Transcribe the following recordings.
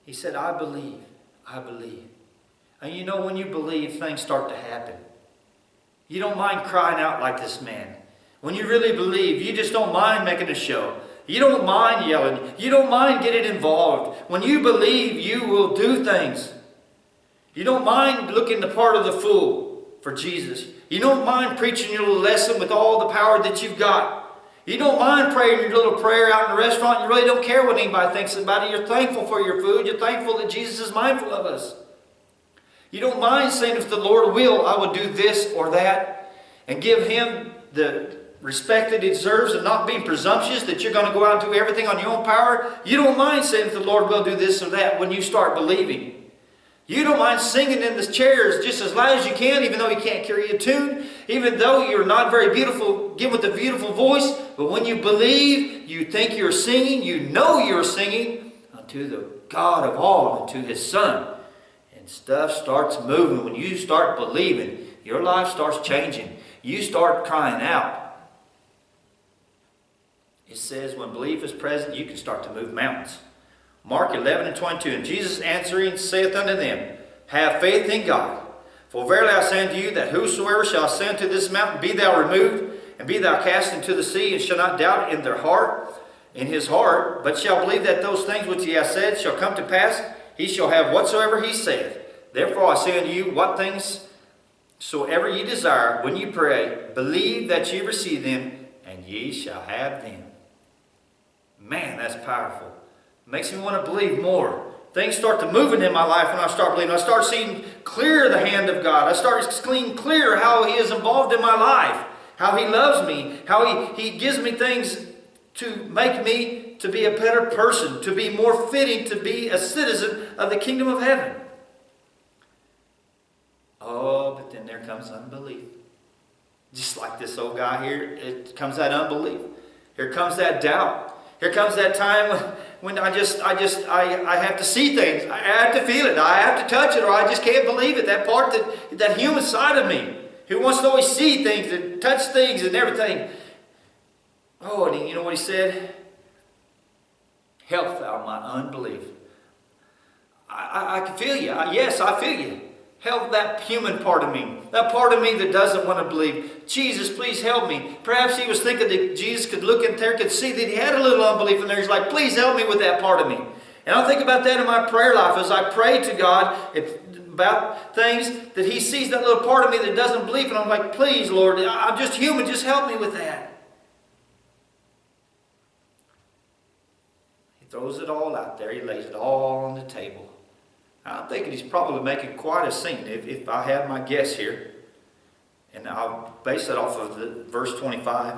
He said, I believe. I believe. And you know, when you believe, things start to happen. You don't mind crying out like this man. When you really believe, you just don't mind making a show. You don't mind yelling. You don't mind getting involved. When you believe, you will do things. You don't mind looking the part of the fool for Jesus. You don't mind preaching your little lesson with all the power that you've got. You don't mind praying your little prayer out in the restaurant. You really don't care what anybody thinks about it. You're thankful for your food. You're thankful that Jesus is mindful of us. You don't mind saying, if the Lord will, I will do this or that, and give Him the respect that He deserves, and not being presumptuous that you're going to go out and do everything on your own power. You don't mind saying, if the Lord will, do this or that, when you start believing. You don't mind singing in the chairs just as loud as you can, even though you can't carry a tune, even though you're not very beautiful, give with a beautiful voice. But when you believe, you think you're singing, you know you're singing unto the God of all, unto His Son. And stuff starts moving. When you start believing, your life starts changing. You start crying out. It says when belief is present, you can start to move mountains. Mark 11:22, and Jesus answering saith unto them, have faith in God. For verily I say unto you, that whosoever shall say unto this mountain, be thou removed, and be thou cast into the sea, and shall not doubt in his heart, but shall believe that those things which he hath said shall come to pass, he shall have whatsoever he saith. Therefore I say unto you, what things soever ye desire, when ye pray, believe that ye receive them, and ye shall have them. Man, that's powerful. Makes me want to believe more. Things start to move in my life when I start believing. I start seeing clear the hand of God. I start seeing clear how He is involved in my life. How He loves me. How He gives me things to make me to be a better person. To be more fitting to be a citizen of the kingdom of heaven. Oh, but then there comes unbelief. Just like this old guy here, it comes that unbelief. Here comes that doubt. Here comes that time when I have to see things. I have to feel it. I have to touch it, or I just can't believe it. That part, that human side of me, who wants to always see things and touch things and everything. Oh, and you know what he said? Help thou my unbelief. I can feel you. Yes, I feel you. Help that human part of me. That part of me that doesn't want to believe. Jesus, please help me. Perhaps he was thinking that Jesus could look in there, could see that he had a little unbelief in there. He's like, please help me with that part of me. And I think about that in my prayer life as I pray to God about things, that He sees that little part of me that doesn't believe. And I'm like, please, Lord, I'm just human. Just help me with that. He throws it all out there. He lays it all on the table. I'm thinking He's probably making quite a scene, if I have my guess here. And I'll base that off of verse 25.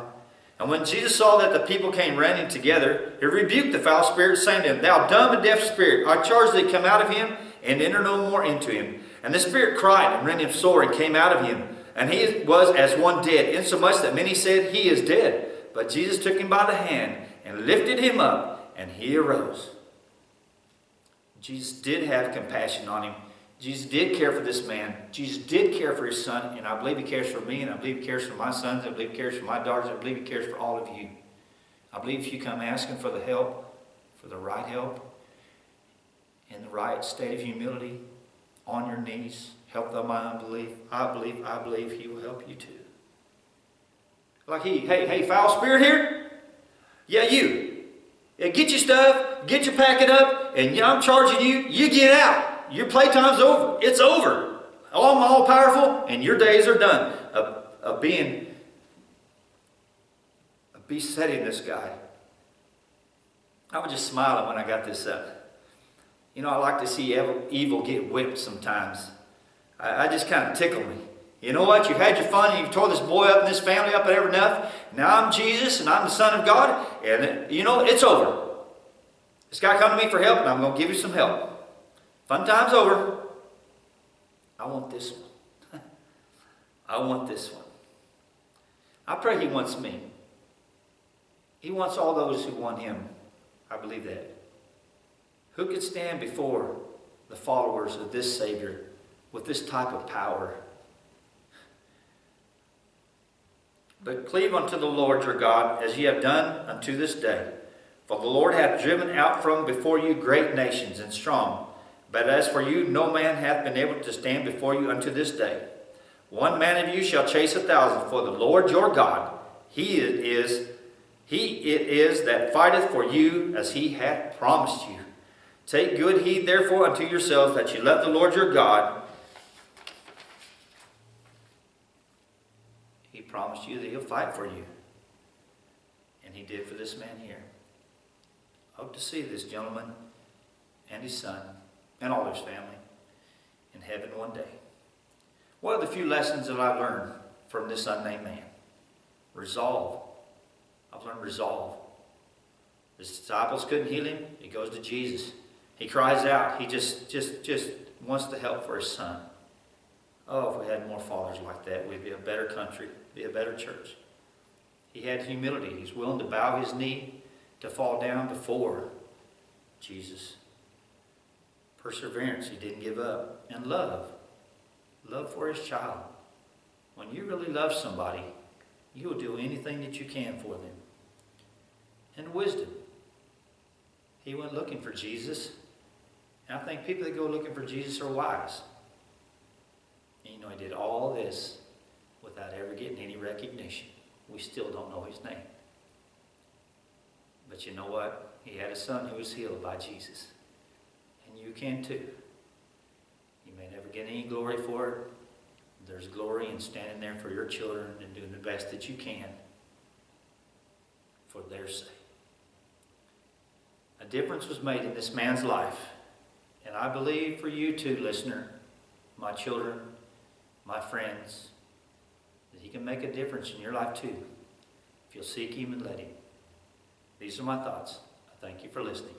And when Jesus saw that the people came running together, He rebuked the foul spirit, saying to him, Thou dumb and deaf spirit, I charge thee, come out of him, and enter no more into him. And the spirit cried and rent him sore, and came out of him. And he was as one dead, insomuch that many said, He is dead. But Jesus took him by the hand, and lifted him up, and he arose. Jesus did have compassion on him. Jesus did care for this man. Jesus did care for His son. And I believe He cares for me. And I believe He cares for my sons. I believe He cares for my daughters. I believe He cares for all of you. I believe if you come asking for the help, for the right help, in the right state of humility, on your knees, help thou my unbelief, I believe He will help you too. Like hey, foul spirit here? Yeah, you. Yeah, get your stuff, get your packet up, and I'm charging you, you get out. Your playtime's over. It's over. I'm all powerful, and your days are done of besetting this guy. I was just smiling when I got this up. You know, I like to see evil get whipped sometimes. I just kind of tickle me. You know what? You've had your fun, and you've tore this boy up and this family up and ever enough. Now I'm Jesus, and I'm the Son of God, and you know, it's over. This guy come to me for help, and I'm going to give you some help. Fun time's over. I want this one. I want this one. I pray He wants me. He wants all those who want Him. I believe that. Who could stand before the followers of this Savior with this type of power? But cleave unto the Lord your God, as ye have done unto this day. For the Lord hath driven out from before you great nations and strong. But as for you, no man hath been able to stand before you unto this day. One man of you shall chase 1,000, for the Lord your God, He it is that fighteth for you, as He hath promised you. Take good heed therefore unto yourselves, that you love the Lord your God. He promised you that He'll fight for you. And He did for this man here. I hope to see this gentleman and his son and all his family in heaven one day. What are the few lessons that I learned from this unnamed man? Resolve. I've learned resolve. His disciples couldn't heal him. He goes to Jesus. He cries out. He just wants to help for his son. Oh, if we had more fathers like that, we'd be a better country, be a better church. He had humility. He's willing to bow his knee, to fall down before Jesus. Perseverance. He didn't give up. And love. Love for his child. When you really love somebody, you will do anything that you can for them. And wisdom. He went looking for Jesus. And I think people that go looking for Jesus are wise. And you know, he did all this without ever getting any recognition. We still don't know his name. But you know what? He had a son who was healed by Jesus. And you can too. You may never get any glory for it. There's glory in standing there for your children and doing the best that you can for their sake. A difference was made in this man's life. And I believe for you too, listener, my children, my friends, that he can make a difference in your life too, if you'll seek him and let him. These are my thoughts. I thank you for listening.